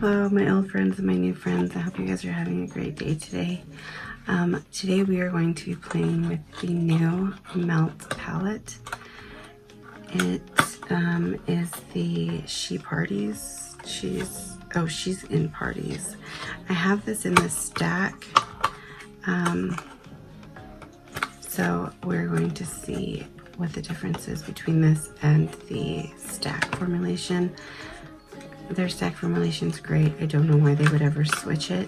Hello, my old friends and my new friends. I hope you guys are having a great day today. Today we are going to be playing with the new Melt palette. It is the She Parties. She's in Parties. I have this in the stack. So we're going to see what the difference is between this and the stack formulation. Their stack formulation's great. I don't know why they would ever switch it.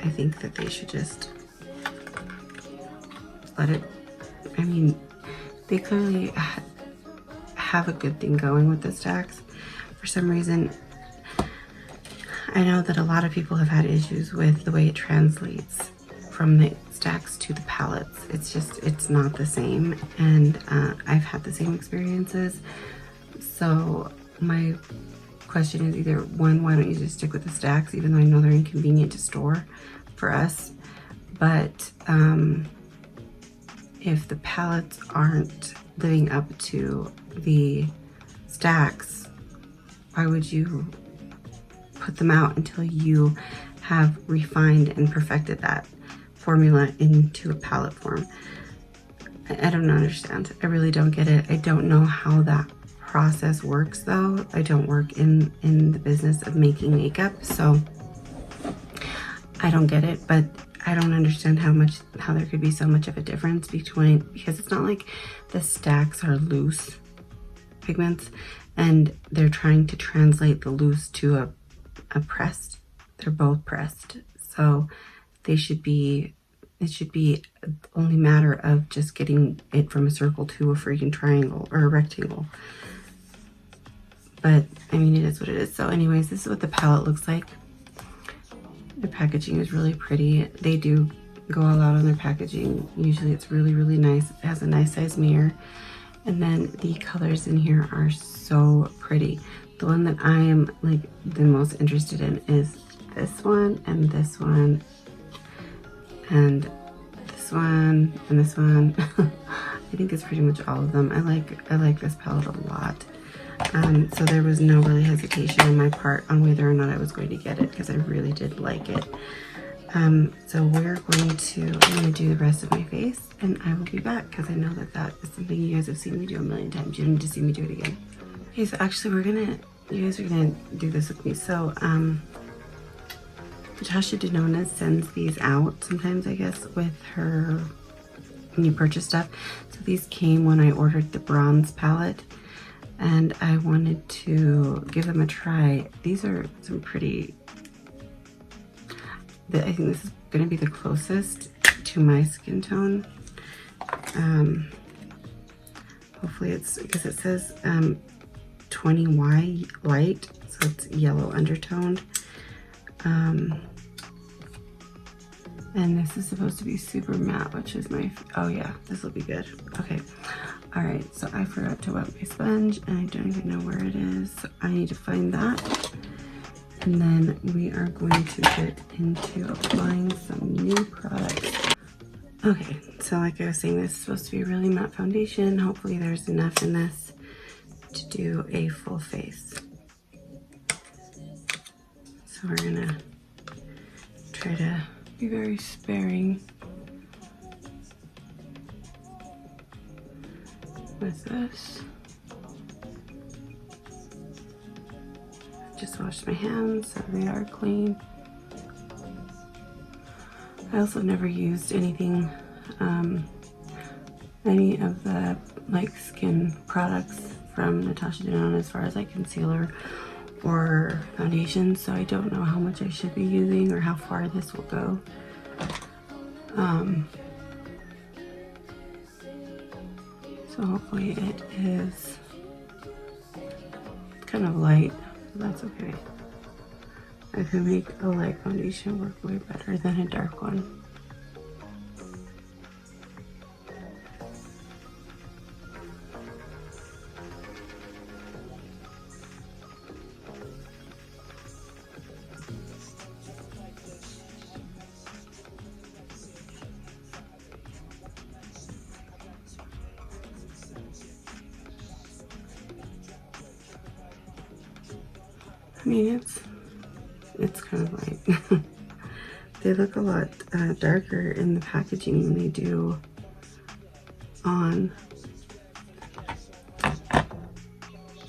I think that they should just let it, I mean, they clearly have a good thing going with the stacks. For some reason, I know that a lot of people have had issues with the way it translates from the stacks to the palettes. It's not the same, and I've had the same experiences. So my question is either one, why don't you just stick with the stacks, even though I know they're inconvenient to store for us, but if the palettes aren't living up to the stacks, why would you put them out until you have refined and perfected that formula into a palette form? I don't understand. I really don't get it. I don't know how that process works though. I don't work in the business of making makeup, so I don't get it, but I don't understand how there could be so much of a difference because it's not like the stacks are loose pigments and they're trying to translate the loose to a pressed. They're both pressed, so it should be only matter of just getting it from a circle to a freaking triangle or a rectangle. But I mean, it is what it is. So anyways, this is what the palette looks like. The packaging is really pretty. They do go all out on their packaging. Usually it's really, really nice. It has a nice size mirror. And then the colors in here are so pretty. The one that I am like the most interested in is this one and this one and this one and this one. I think it's pretty much all of them. I like this palette a lot. So there was no really hesitation on my part on whether or not I was going to get it because I really did like it. So I'm going to do the rest of my face and I will be back because I know that is something you guys have seen me do a million times. You don't need to see me do it again. Okay, so actually you guys are gonna do this with me. So Natasha Denona sends these out sometimes, I guess, with her when you purchase stuff. So these came when I ordered the bronze palette, and I wanted to give them a try. These are some pretty, I think this is going to be the closest to my skin tone. Hopefully it's, because it says 20Y light, so it's yellow undertoned. And this is supposed to be super matte, which is oh yeah, this will be good. Okay. All right, so I forgot to wet my sponge and I don't even know where it is. So I need to find that. And then we are going to get into applying some new products. Okay, so like I was saying, this is supposed to be a really matte foundation. Hopefully there's enough in this to do a full face. So we're gonna try to be very sparing with this. Just washed my hands so they are clean. I also never used anything, any of the like skin products from Natasha Denona as far as like concealer or foundation, so I don't know how much I should be using or how far this will go. So hopefully it is kind of light, but that's okay. I can make a light foundation work way better than a dark one. I mean, it's kind of like, they look a lot darker in the packaging than they do on.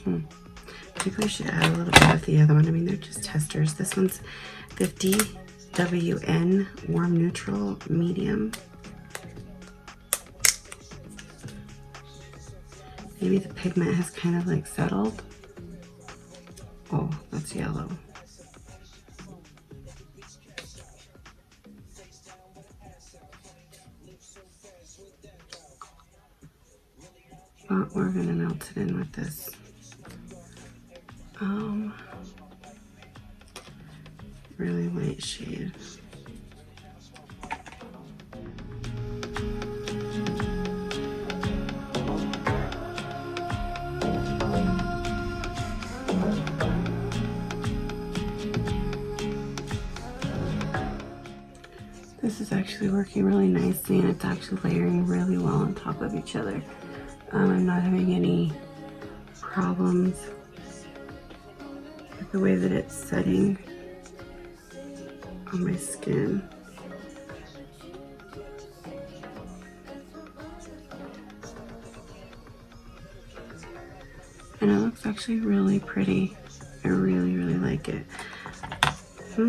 Maybe we should add a little bit of the other one. I mean, they're just testers. This one's 50 WN warm neutral medium. Maybe the pigment has kind of like settled. Oh, that's yellow. But we're gonna melt it in with this. Really light shade. This is actually working really nicely, and it's actually layering really well on top of each other. I'm not having any problems with the way that it's setting on my skin. And it looks actually really pretty. I really, really like it. I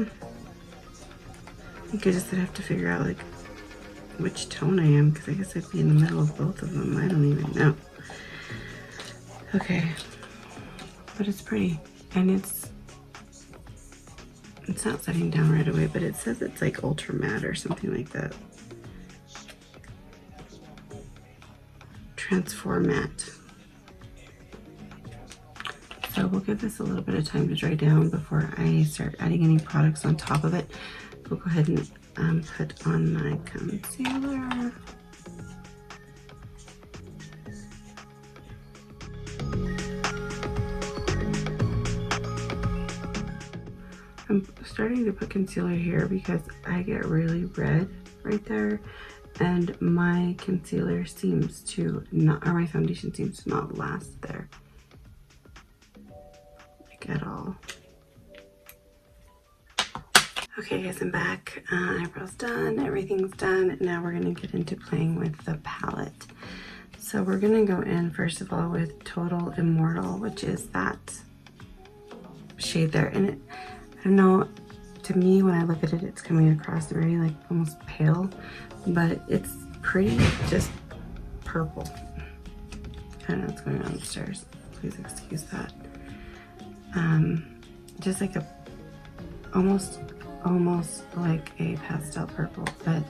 think I just have to figure out like which tone I am, because I guess I'd be in the middle of both of them. I don't even know. Okay, but it's pretty, and it's not setting down right away, but it says it's like ultra matte or something like that. Transform matte. So we'll give this a little bit of time to dry down before I start adding any products on top of it. We'll go ahead and put on my concealer. I'm starting to put concealer here because I get really red right there, and my concealer seems to not, or my foundation seems to not last there like at all. Okay guys, I'm back. Eyebrows done, everything's done. Now we're gonna get into playing with the palette. So we're gonna go in first of all with Total Immortal, which is that shade there. And it, I don't know, to me when I look at it, it's coming across very like almost pale, but it's pretty just purple. I don't know what's going on upstairs. Please excuse that. Just like a almost like a pastel purple, but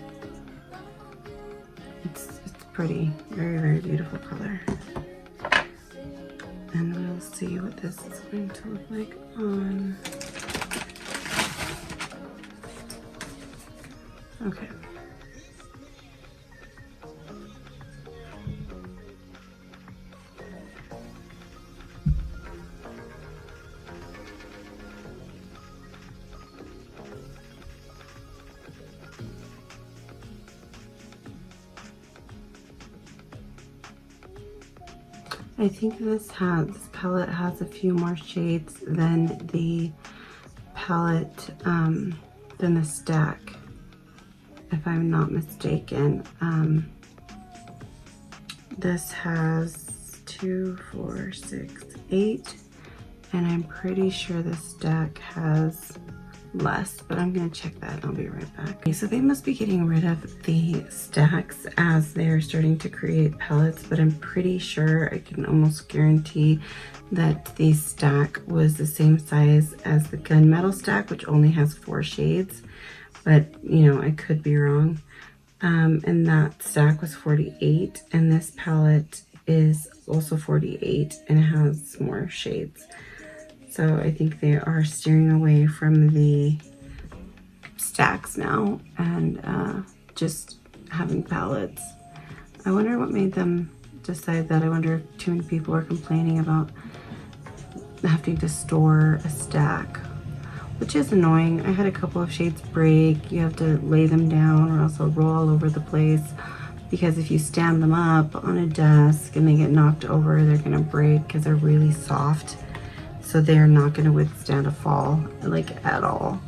it's pretty, very, very beautiful color. And we'll see what this is going to look like on. Okay. I think this palette has a few more shades than the palette, than the stack, if I'm not mistaken. This has 2, 4, 6, 8, and I'm pretty sure the stack has less, but I'm gonna check that and I'll be right back. Okay, so they must be getting rid of the stacks as they're starting to create palettes, but I'm pretty sure, I can almost guarantee that the stack was the same size as the Gunmetal stack, which only has 4 shades, but you know, I could be wrong. And that stack was 48, and this palette is also 48 and has more shades. So I think they are steering away from the stacks now and just having palettes. I wonder what made them decide that. I wonder if too many people are complaining about having to store a stack, which is annoying. I had a couple of shades break. You have to lay them down or else they'll roll all over the place, because if you stand them up on a desk and they get knocked over, they're gonna break because they're really soft. So so they're not going to withstand a fall like at all.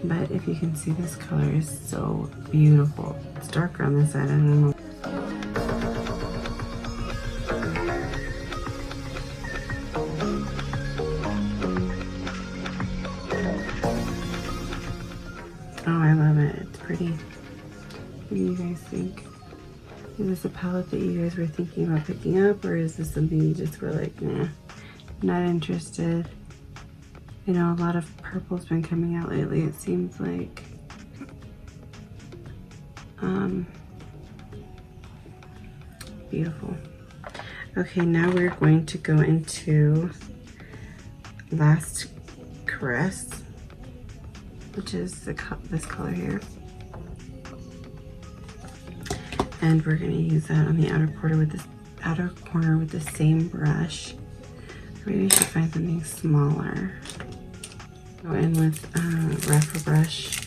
But if you can see, this color is so beautiful. It's darker on this side, I don't know. Oh, I love it. It's pretty. What do you guys think? Is this a palette that you guys were thinking about picking up, or is this something you just were like, nah, not interested? You know, a lot of purple's been coming out lately, it seems like. Beautiful. Okay, now we're going to go into Last Caress, which is this color here. And we're going to use that on the outer corner with the same brush. Maybe I should find something smaller. Go in with a rougher brush.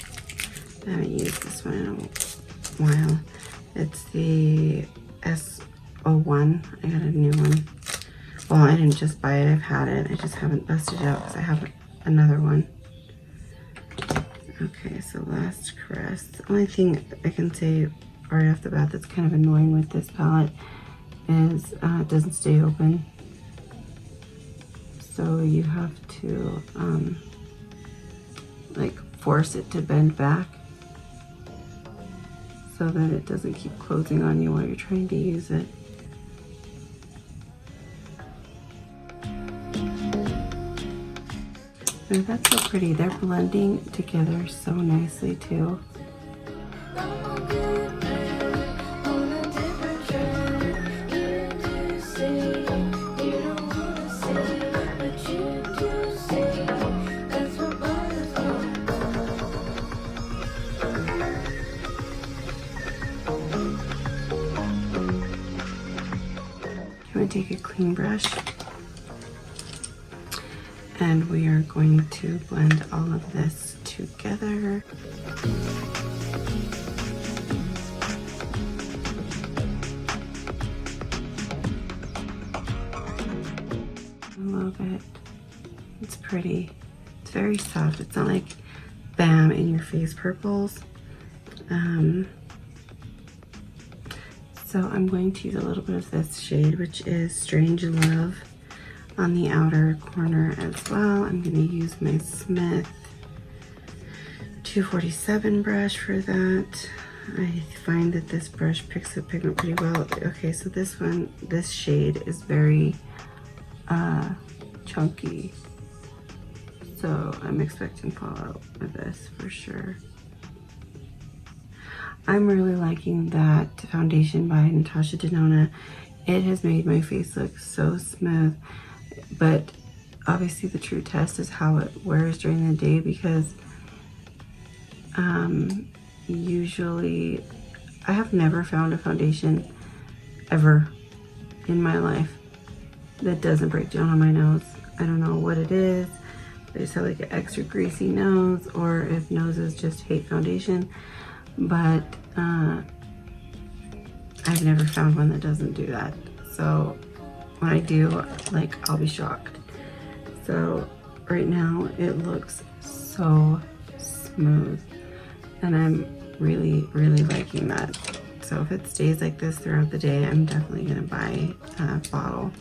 I haven't used this one in a while. It's the S01. I got a new one. Well, I didn't just buy it, I've had it. I just haven't busted it out because I have another one. Okay, so Last Caress. The only thing I can say right off the bat that's kind of annoying with this palette is it doesn't stay open. So you have to like force it to bend back so that it doesn't keep closing on you while you're trying to use it. And that's so pretty. They're blending together so nicely too. I'm going to take a clean brush and we are going to blend all of this together. I love it. It's pretty. It's very soft. It's not like bam in your face purples. So I'm going to use a little bit of this shade, which is Strange Love, on the outer corner as well. I'm going to use my Smith 247 brush for that. I find that this brush picks up pigment pretty well. Okay, so this shade is very chunky. So I'm expecting fallout with this for sure. I'm really liking that foundation by Natasha Denona. It has made my face look so smooth, but obviously the true test is how it wears during the day, because usually I have never found a foundation ever in my life that doesn't break down on my nose. I don't know what it is. I just have like an extra greasy nose, or if noses just hate foundation. But I've never found one that doesn't do that. So when I do, like, I'll be shocked. So right now it looks so smooth, and I'm really, really liking that. So if it stays like this throughout the day, I'm definitely gonna buy a bottle.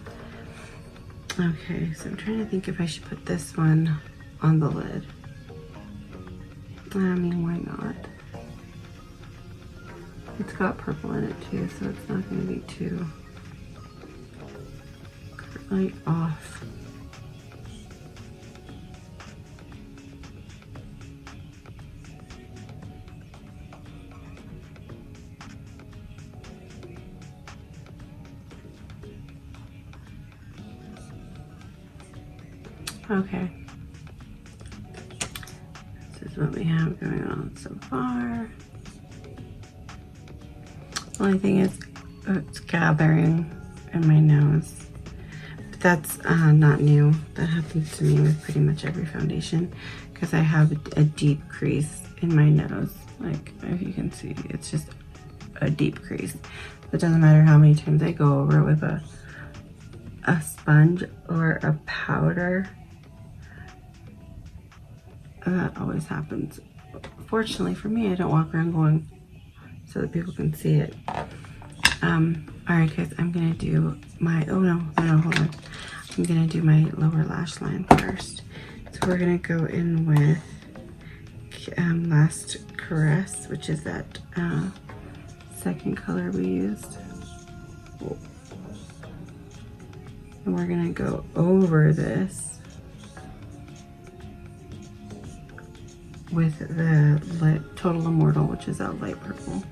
Okay, so I'm trying to think if I should put this one on the lid. I mean, why not? It's got purple in it too, so it's not going to be too like off. Okay. This is what we have going on so far. The only thing is, it's gathering in my nose. But that's not new. That happens to me with pretty much every foundation, because I have a deep crease in my nose. Like, if you can see, it's just a deep crease. It doesn't matter how many times I go over it with a a sponge or a powder. That always happens. Fortunately for me, I don't walk around going so that people can see it. Alright guys, I'm gonna do my, hold on. I'm gonna do my lower lash line first. So we're gonna go in with Last Caress, which is that second color we used. And we're gonna go over this with the Total Immortal, which is that light purple.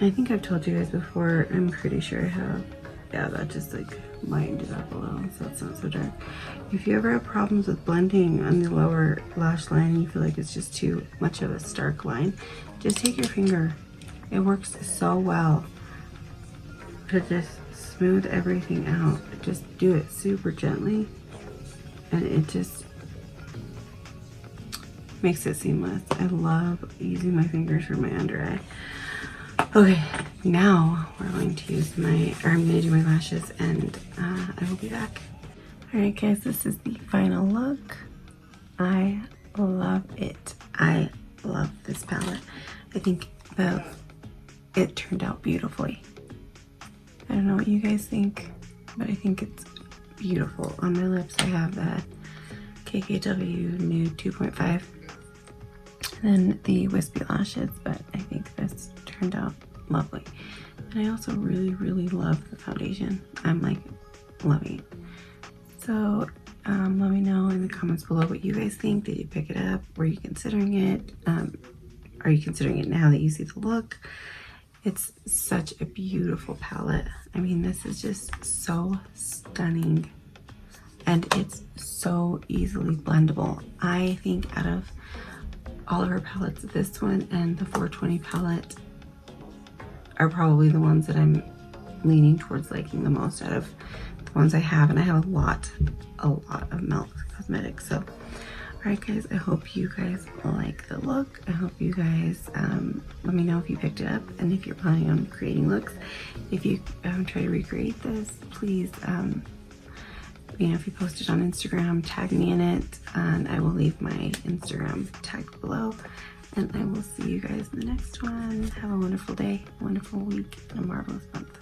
I think I've told you guys before, I'm pretty sure I have. Yeah, that just like lightened it up a little, so it's not so dark. If you ever have problems with blending on the lower lash line and you feel like it's just too much of a stark line, just take your finger. It works so well to just smooth everything out. Just do it super gently and it just makes it seamless. I love using my fingers for my under eye. Okay, now we're going to use I'm going to do my lashes and I will be back. Alright guys, this is the final look. I love it. I love this palette. I think it turned out beautifully. I don't know what you guys think, but I think it's beautiful. On my lips I have the KKW Nude 2.5 and the wispy lashes, but I think this turned out lovely. And I also really love the foundation. I'm like loving it. So let me know in the comments below what you guys think. Did you pick it up? Were you considering it? Are you considering it now that you see the look? It's such a beautiful palette. I mean, this is just so stunning and it's so easily blendable. I think out of all of her palettes, this one and the 420 palette are probably the ones that I'm leaning towards liking the most out of the ones I have, and I have a lot of Melt Cosmetics. So alright guys, I hope you guys like the look. I hope you guys let me know if you picked it up and if you're planning on creating looks. If you try to recreate this, please you know, if you post it on Instagram, tag me in it, and I will leave my Instagram tag below. And I will see you guys in the next one. Have a wonderful day, a wonderful week, and a marvelous month.